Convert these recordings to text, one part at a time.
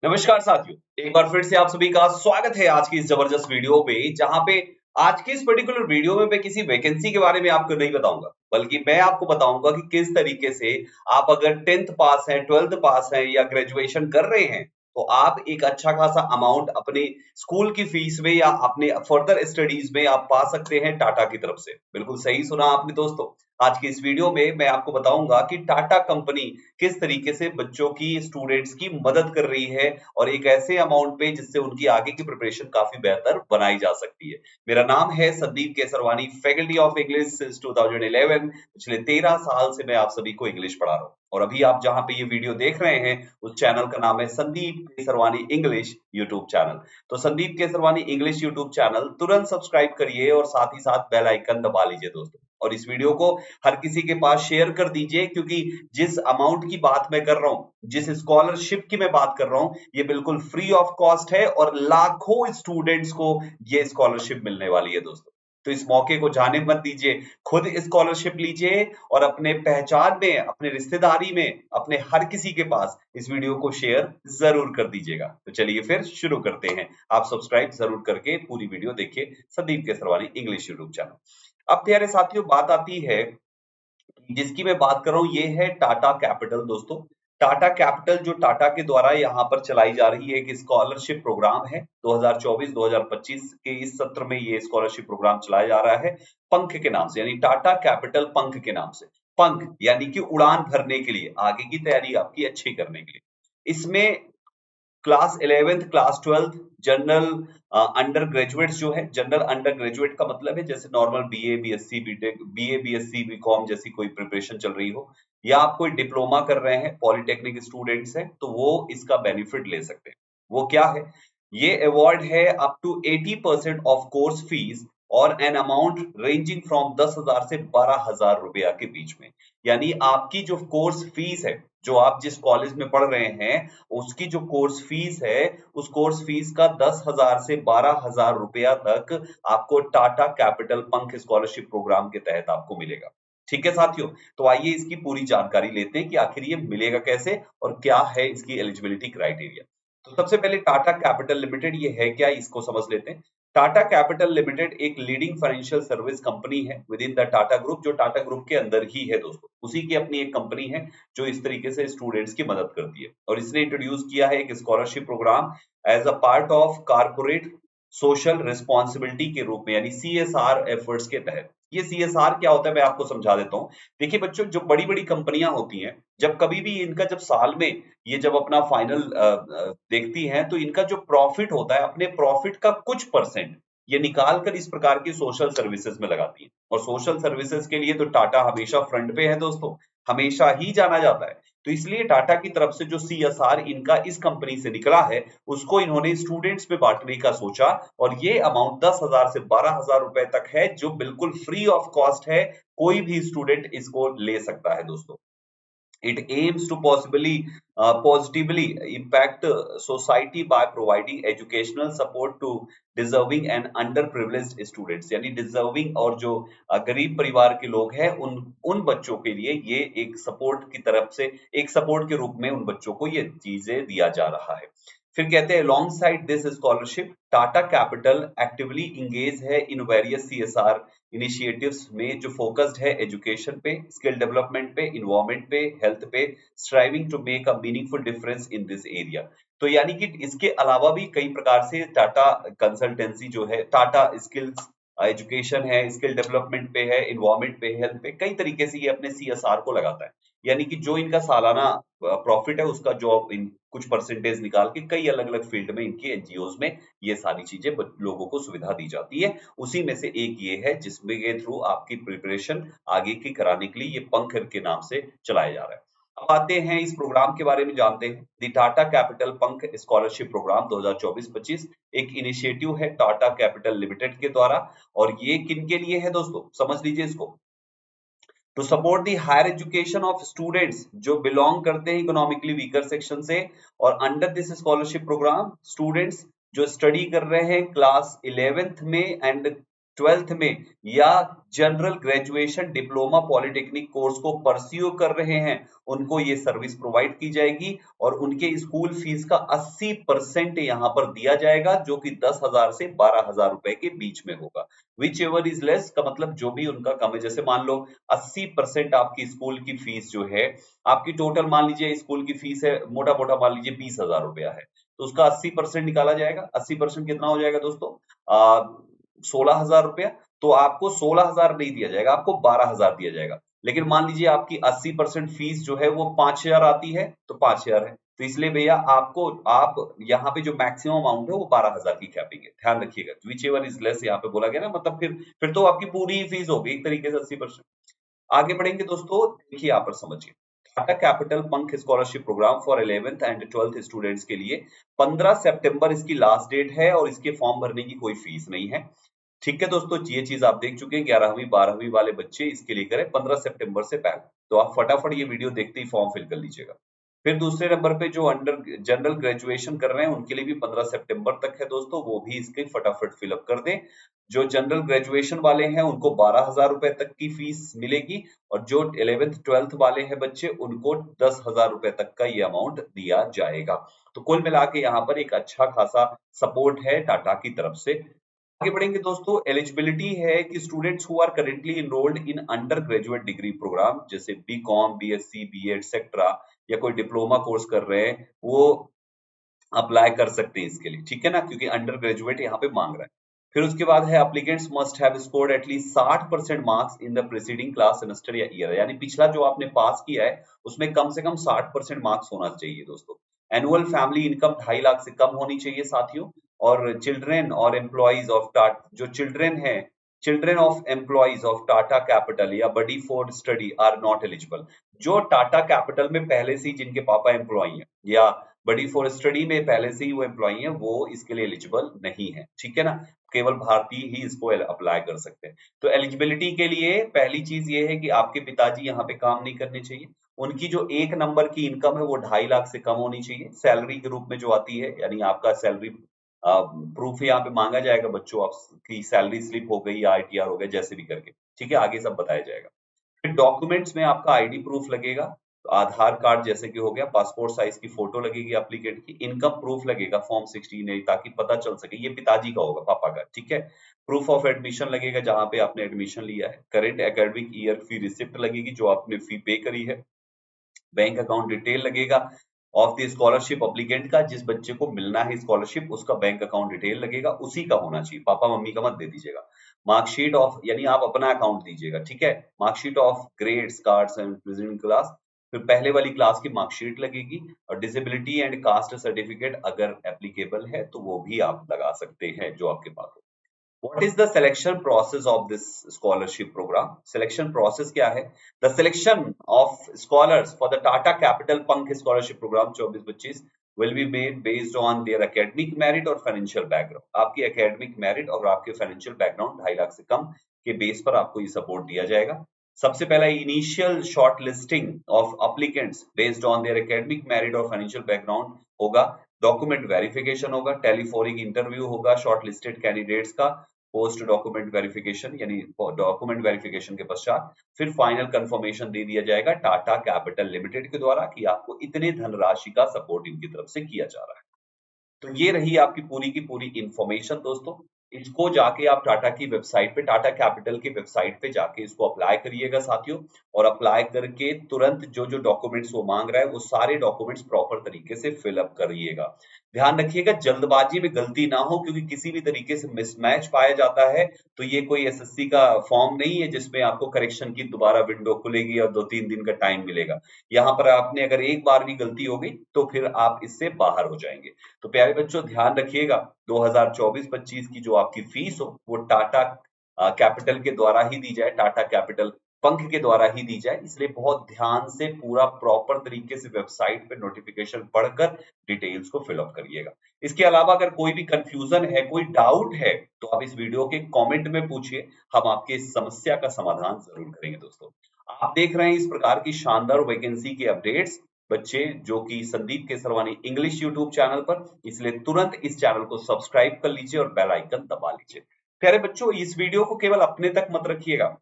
नमस्कार साथियों, एक बार फिर से आप सभी का स्वागत है आज की इस जबरदस्त वीडियो में, जहां पे आज की इस पर्टिकुलर वीडियो में मैं किसी वैकेंसी के बारे में आपको नहीं बताऊंगा, बल्कि मैं आपको बताऊंगा कि किस तरीके से आप अगर 10th पास हैं, 12th पास हैं या ग्रेजुएशन कर रहे हैं, तो आप एक अच्छा खासा अमाउंट अपने स्कूल की फीस में या अपने फर्दर स्टडीज में आप पा सकते हैं टाटा की तरफ से। बिल्कुल सही सुना आपने दोस्तों। आज की इस वीडियो में मैं आपको बताऊंगा कि टाटा कंपनी किस तरीके से बच्चों की, स्टूडेंट्स की मदद कर रही है और एक ऐसे अमाउंट पे जिससे उनकी आगे की प्रिपरेशन काफी बेहतर बनाई जा सकती है। मेरा नाम है Sandeep Kesarwani, faculty of English since 2011। पिछले 13 साल से मैं आप सभी को इंग्लिश पढ़ा रहा हूँ और अभी आप जहां पे ये वीडियो देख रहे हैं उस चैनल का नाम है Sandeep Kesarwani English YouTube channel. तो Sandeep Kesarwani English YouTube channel तुरंत सब्सक्राइब करिए और साथ ही साथ बेल आइकन दबा लीजिए दोस्तों, और इस वीडियो को हर किसी के पास शेयर कर दीजिए, क्योंकि जिस अमाउंट की बात मैं कर रहा हूं, जिस स्कॉलरशिप की मैं बात कर रहा हूं, ये बिल्कुल फ्री ऑफ कॉस्ट है और लाखों स्टूडेंट्स को ये स्कॉलरशिप मिलने वाली है दोस्तों। तो इस मौके को जाने मत दीजिए, खुद स्कॉलरशिप लीजिए और अपने पहचान में, अपने रिश्तेदारी में, अपने हर किसी के पास इस वीडियो को शेयर जरूर कर दीजिएगा। तो चलिए फिर शुरू करते हैं। आप सब्सक्राइब जरूर करके पूरी वीडियो देखिए Sandeep Kesarwani English YouTube channel. अब प्यारे साथियों, बात आती है, जिसकी मैं बात कर रहा हूं ये है टाटा कैपिटल दोस्तों। टाटा कैपिटल जो टाटा के द्वारा यहाँ पर चलाई जा रही है एक स्कॉलरशिप प्रोग्राम है। 2024-2025 के इस सत्र में ये स्कॉलरशिप प्रोग्राम चलाया जा रहा है पंख के नाम से, यानी टाटा कैपिटल पंख के नाम से। पंख यानी कि उड़ान भरने के लिए, आगे की तैयारी आपकी अच्छी करने के लिए। इसमें class 11th, class 12th, general under graduates जो है, जनरल अंडर ग्रेजुएट का मतलब है जैसे normal BA, BSc, BTech, BA, BSc, BCom जैसी कोई प्रिपरेशन चल रही हो, या आप कोई डिप्लोमा कर रहे हैं, पॉलिटेक्निक स्टूडेंट्स हैं, तो वो इसका बेनिफिट ले सकते हैं। वो क्या है? ये अवार्ड है up to 80% of course fees और एन अमाउंट रेंजिंग फ्रॉम 10,000 से 12,000 रुपया के बीच में। यानी आपकी जो कोर्स फीस है, जो आप जिस कॉलेज में पढ़ रहे हैं, उसकी जो कोर्स फीस है, उस कोर्स फीस का 10,000 से 12,000 रुपया तक आपको Tata Capital Pankh scholarship programme के तहत आपको मिलेगा। ठीक है साथियों, तो आइए इसकी पूरी जानकारी लेते हैं कि आखिर ये मिलेगा कैसे और क्या है इसकी एलिजिबिलिटी क्राइटेरिया। तो सबसे पहले टाटा कैपिटल लिमिटेड ये है क्या, इसको समझ लेते हैं। टाटा कैपिटल लिमिटेड एक लीडिंग फाइनेंशियल सर्विस कंपनी है with in the Tata group, जो टाटा ग्रुप के अंदर ही है दोस्तों। उसी की अपनी एक कंपनी है जो इस तरीके से स्टूडेंट्स की मदद करती है, और इसने इंट्रोड्यूस किया है एक scholarship program as a part of corporate social responsibility के रूप में, यानी सीएसआर एफर्ट्स के तहत। ये सीएसआर क्या होता है मैं आपको समझा देता हूँ। देखिए बच्चों, जो बड़ी बड़ी कंपनियां होती हैं, जब कभी भी इनका, जब साल में ये जब अपना फाइनल देखती हैं, तो इनका जो प्रॉफिट होता है, अपने प्रॉफिट का कुछ परसेंट ये निकाल कर इस प्रकार की सोशल सर्विसेज में लगाती है। और सोशल सर्विसेज के लिए तो टाटा हमेशा फ्रंट पे है दोस्तों, हमेशा ही जाना जाता है। तो इसलिए टाटा की तरफ से जो सीएसआर इनका इस कंपनी से निकला है, उसको इन्होंने स्टूडेंट्स में बांटने का सोचा, और ये अमाउंट 10,000 से 12,000 रुपए तक है, जो बिल्कुल फ्री ऑफ कॉस्ट है। कोई भी स्टूडेंट इसको ले सकता है दोस्तों। It aims to positively impact society by providing educational support to deserving and underprivileged students, यानी डिजर्विंग और जो गरीब परिवार के लोग हैं, उन उन बच्चों के लिए ये एक सपोर्ट की तरफ से, एक सपोर्ट के रूप में उन बच्चों को ये चीजें दिया जा रहा है। फिर कहते हैं along side this scholarship Tata capital actively engage है इन वेरियस सीएसआर इनिशिएटिव्स में, जो फोकस्ड है एजुकेशन पे, स्किल डेवलपमेंट पे, इन्वायरमेंट पे, हेल्थ पे, striving to make a meaningful difference in this area. तो यानी कि इसके अलावा भी कई प्रकार से टाटा कंसल्टेंसी जो है, टाटा स्किल्स एजुकेशन है, स्किल डेवलपमेंट पे है, इन्वायरमेंट पे, हेल्थ पे, कई तरीके से ये अपने सीएसआर को लगाता है। यानी कि जो इनका सालाना प्रॉफिट है, उसका जो इन कुछ परसेंटेज निकाल के कई अलग अलग फील्ड में, इनकी एनजीओज में ये सारी चीजें लोगों को सुविधा दी जाती है। उसी में से एक ये है जिसमें के थ्रू आपकी प्रिपरेशन आगे की कराने के लिए ये पंख के नाम से चलाया जा रहा है। अब आते हैं इस प्रोग्राम के बारे में जानते हैं। The Tata Capital Pankh scholarship programme 2024-25 एक इनिशिएटिव है टाटा कैपिटल लिमिटेड के द्वारा, और ये किन के लिए है दोस्तों, समझ लीजिए इसको। To support the higher education of students जो बिलोंग करते हैं इकोनॉमिकली वीकर सेक्शन से, और under this scholarship program students जो स्टडी कर रहे हैं क्लास 11th में एंड ट्वेल्थ में या general graduation diploma polytechnic course को परस्यू कर रहे हैं, उनको ये सर्विस प्रोवाइड की जाएगी और उनके स्कूल फीस का 80% यहाँ पर दिया जाएगा, जो कि 10,000 से 12,000 रुपए के बीच में होगा। विच एवर इज लेस का मतलब जो भी उनका कम है। जैसे मान लो 80% आपकी स्कूल की फीस जो है, आपकी टोटल मान लीजिए स्कूल की फीस है, मोटा मोटा मान लीजिए 20,000 रुपया है, तो उसका 80% निकाला जाएगा। 80% कितना हो जाएगा दोस्तों? 16,000 रुपया। तो आपको 16,000 नहीं दिया जाएगा, आपको 12,000 दिया जाएगा। लेकिन मान लीजिए आपकी 80% फीस जो है वो 5,000 आती है, तो 5,000 है, तो इसलिए भैया आपको आप यहाँ पे जो मैक्सिमम अमाउंट है वो 12,000 की कैपिंग है, ध्यान रखिएगा। विच एवर इज लेस यहाँ पे बोला गया ना, मतलब फिर तो आपकी पूरी फीस होगी एक तरीके से 80%। आगे बढ़ेंगे दोस्तों, देखिए यहाँ पर समझिए। Tata Capital Pankh scholarship program for 11th and 12th students के लिए 15 सितंबर इसकी लास्ट डेट है और इसके फॉर्म भरने की कोई फीस नहीं है। ठीक है दोस्तों, ये चीज आप देख चुके हैं। 11वीं 12वीं वाले बच्चे इसके लिए करें 15 सितंबर से पहले, तो आप फटाफट ये वीडियो देखते ही फॉर्म फिल कर लीजिएगा। फिर दूसरे नंबर पे जो अंडर जनरल ग्रेजुएशन कर रहे हैं उनके लिए भी 15 सितंबर तक है दोस्तों, वो भी इसके फटाफट फिलअप कर दें। जो जनरल ग्रेजुएशन वाले हैं उनको 12,000 रुपए तक की फीस मिलेगी और जो 11th 12th वाले हैं बच्चे उनको 10,000 रुपए तक का ये अमाउंट दिया जाएगा। तो कुल मिला के यहाँ पर एक अच्छा खासा सपोर्ट है टाटा की तरफ से। आगे बढ़ेंगे दोस्तों, एलिजिबिलिटी है कि students who are currently enrolled in under graduate degree program, जैसे बीकॉम, बीएससी, बीएड सेक्ट्रा या कोई डिप्लोमा कोर्स कर रहे हैं, वो अप्लाई कर सकते हैं इसके लिए, ठीक है ना, क्योंकि अंडर ग्रेजुएट यहाँ पे मांग रहा है। फिर उसके बाद है applicants must have scored at least 60% marks in the preceding class semester या ईयर, यानी पिछला जो आपने पास किया है उसमें कम से कम 60% मार्क्स होना चाहिए दोस्तों। एनुअल फैमिली इनकम 2.5 लाख से कम होनी चाहिए साथियों। और चिल्ड्रेन और एम्प्लॉइज ऑफ टाटा, जो चिल्ड्रेन है, children of employees of Tata Capital या buddy for study are not eligible. जो टाटा कैपिटल में पहले से ही जिनके पापा एम्प्लॉय हैं या बड़ी फॉर स्टडी में पहले से ही वो एम्प्लॉई है, वो इसके लिए एलिजिबल नहीं है, ठीक है ना। केवल भारतीय ही इसको अप्लाई कर सकते हैं। तो एलिजिबिलिटी के लिए पहली चीज ये है कि आपके पिताजी यहाँ पे काम नहीं करने चाहिए, उनकी जो 1 नंबर की इनकम है वो 2.5 लाख से कम होनी चाहिए, सैलरी के रूप में जो आती है, यानी आपका सैलरी प्रूफ यहाँ पे मांगा जाएगा बच्चों, आपकी सैलरी स्लिप हो गई या आईटीआर हो गया, जैसे भी करके, ठीक है, आगे सब बताया जाएगा। फिर डॉक्यूमेंट्स में आपका आईडी प्रूफ लगेगा, तो आधार कार्ड जैसे कि हो गया, पासपोर्ट साइज की फोटो लगेगी एप्लीकेंट की, इनकम प्रूफ लगेगा फॉर्म 16 ताकि पता चल सके ये पिताजी का होगा, पापा का, ठीक है। प्रूफ ऑफ एडमिशन लगेगा जहां पे आपने एडमिशन लिया है, करेंट एकेडमिक ईयर फी रिसिप्ट लगेगी जो आपने फी पे करी है, बैंक अकाउंट डिटेल लगेगा ऑफ द स्कॉलरशिप अप्लीकेंट का, जिस बच्चे को मिलना है स्कॉलरशिप उसका बैंक अकाउंट डिटेल लगेगा, उसी का होना चाहिए, पापा मम्मी का मत दे दीजिएगा। मार्कशीट ऑफ, यानी आप अपना अकाउंट दीजिएगा, ठीक है। Marksheet of grades cards and present class, फिर पहले वाली क्लास की मार्कशीट लगेगी और डिसेबिलिटी एंड कास्ट सर्टिफिकेट अगर एप्लीकेबल है तो वो भी आप लगा सकते हैं जो आपके पास हो। What is the selection process of this scholarship program? Selection process क्या है? The selection of scholars for the Tata Capital Punk Scholarship Program 24-25 will be made based on their academic merit और financial background. आपकी academic merit और आपके financial background 2.5 lakh से कम के base पर आपको ये सपोर्ट दिया जाएगा। सबसे पहला initial short listing of applicants based on their academic merit और फाइनेंशियल बैकग्राउंड होगा, डॉक्यूमेंट वेरिफिकेशन होगा, टेलीफोनिक इंटरव्यू होगा शॉर्ट लिस्टेड कैंडिडेट्स का, पोस्ट डॉक्यूमेंट वेरिफिकेशन यानी डॉक्यूमेंट वेरिफिकेशन के पश्चात फिर फाइनल कंफर्मेशन दे दिया जाएगा टाटा कैपिटल लिमिटेड के द्वारा कि आपको इतने धनराशि का सपोर्ट इनकी तरफ से किया जा रहा है। तो ये रही आपकी पूरी की पूरी इंफॉर्मेशन दोस्तों। इसको जाके आप टाटा की वेबसाइट पे, टाटा कैपिटल की वेबसाइट पे जाके इसको अप्लाई करिएगा साथियों, और अप्लाई करके तुरंत जो जो डॉक्यूमेंट्स वो मांग रहा है वो सारे डॉक्यूमेंट्स प्रॉपर तरीके से फिलअप करिएगा। ध्यान रखिएगा जल्दबाजी में गलती ना हो, क्योंकि किसी भी तरीके से मिसमैच पाया जाता है तो ये कोई एसएससी का फॉर्म नहीं है जिसमें आपको करेक्शन की दोबारा विंडो खुलेगी और 2-3 दिन का टाइम मिलेगा। यहाँ पर आपने अगर एक बार भी गलती हो गई तो फिर आप इससे बाहर हो जाएंगे। तो प्यारे बच्चों ध्यान रखिएगा 2024-25 की जो आपकी फीस हो वो टाटा कैपिटल के द्वारा ही दी जाए, टाटा कैपिटल पंख के द्वारा ही दी जाए, इसलिए बहुत ध्यान से पूरा प्रॉपर तरीके से वेबसाइट पे नोटिफिकेशन पढ़कर डिटेल्स को फिलअप करिएगा। इसके अलावा अगर कोई भी कंफ्यूजन है, कोई डाउट है, तो आप इस वीडियो के कमेंट में पूछिए, हम आपके इस समस्या का समाधान जरूर करेंगे दोस्तों। आप देख रहे हैं इस प्रकार की शानदार वैकेंसी के अपडेट्स बच्चे जो कि Sandeep Kesarwani English YouTube channel पर, इसलिए तुरंत इस चैनल को सब्सक्राइब कर लीजिए और बेल आइकन दबा लीजिए। प्यारे बच्चों, इस वीडियो को केवल अपने तक मत रखिएगा।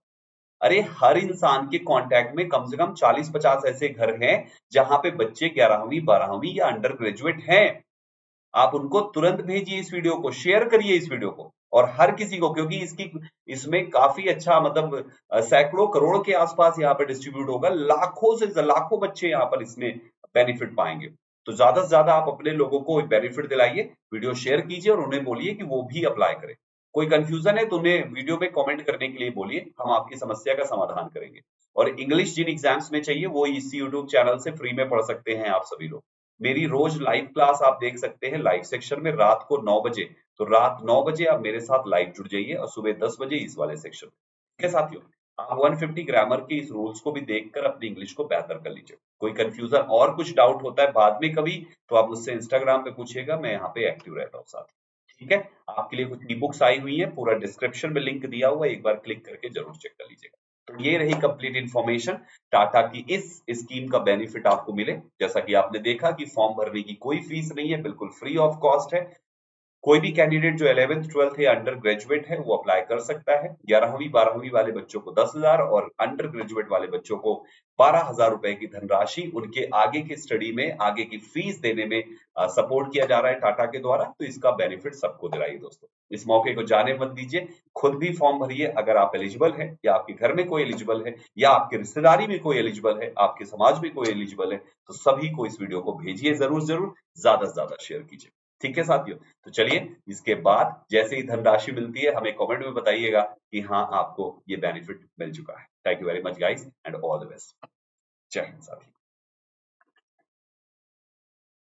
अरे हर इंसान के कांटेक्ट में कम से कम 40-50 ऐसे घर हैं जहां पे बच्चे 11वीं 12वीं या अंडर ग्रेजुएट हैं। आप उनको तुरंत भेजिए इस वीडियो को, शेयर करिए इस वीडियो को, और हर किसी को, क्योंकि इसमें काफी अच्छा मतलब सैकड़ों करोड़ के आसपास यहाँ पर डिस्ट्रीब्यूट होगा। लाखों से लाखों बच्चे यहाँ पर इसमें बेनिफिट पाएंगे। तो ज्यादा से ज्यादा आप अपने लोगों को बेनिफिट दिलाइए, वीडियो शेयर कीजिए और उन्हें बोलिए कि वो भी अप्लाई करें। कोई कंफ्यूजन है तो उन्हें वीडियो में कमेंट करने के लिए बोलिए, हम आपकी समस्या का समाधान करेंगे। और इंग्लिश जिन एग्जाम्स में चाहिए वो इस यूट्यूब चैनल से फ्री में पढ़ सकते हैं आप सभी लोग। मेरी रोज लाइव क्लास आप देख सकते हैं लाइव सेक्शन में रात को 9 बजे। तो रात 9 बजे आप मेरे साथ लाइव जुड़ जाइए और सुबह 10 बजे इस वाले सेक्शन में। ठीक है साथियों, आप 150 ग्रामर के इस रूल्स को भी देखकर अपनी इंग्लिश को बेहतर कर लीजिए। कोई कंफ्यूजन और कुछ डाउट होता है बाद में कभी, तो आप मुझसे इंस्टाग्राम पे पूछिएगा, मैं यहाँ पे एक्टिव रहता हूँ साथ। ठीक है, आपके लिए कुछ ई बुक्स आई हुई है, पूरा डिस्क्रिप्शन में लिंक दिया हुआ है, एक बार क्लिक करके जरूर चेक कर लीजिएगा। तो ये रही कंप्लीट इन्फॉर्मेशन टाटा की इस स्कीम का बेनिफिट आपको मिले। जैसा कि आपने देखा कि फॉर्म भरने की कोई फीस नहीं है, बिल्कुल फ्री ऑफ कॉस्ट है। कोई भी कैंडिडेट जो 11th 12th या अंडर ग्रेजुएट है वो अप्लाई कर सकता है। 11वीं 12वीं वाले बच्चों को 10,000 और अंडर ग्रेजुएट वाले बच्चों को 12,000 रुपए की धनराशि उनके आगे की स्टडी में, आगे की फीस देने में सपोर्ट किया जा रहा है टाटा के द्वारा। तो इसका बेनिफिट सबको दिलाइए दोस्तों, इस मौके को जाने मत दीजिए। खुद भी फॉर्म भरिए अगर आप एलिजिबल है, या आपके घर में कोई एलिजिबल है, या आपके रिश्तेदारी में कोई एलिजिबल है, आपके समाज में कोई एलिजिबल है, तो सभी को इस वीडियो को भेजिए, जरूर जरूर ज्यादा से ज्यादा शेयर कीजिए। ठीक है साथियों, तो चलिए इसके बाद जैसे ही धनराशि मिलती है हमें कमेंट में बताइएगा कि हाँ आपको ये बेनिफिट मिल चुका है। Thank you very much guys and all the best. जय हिंद साथियों।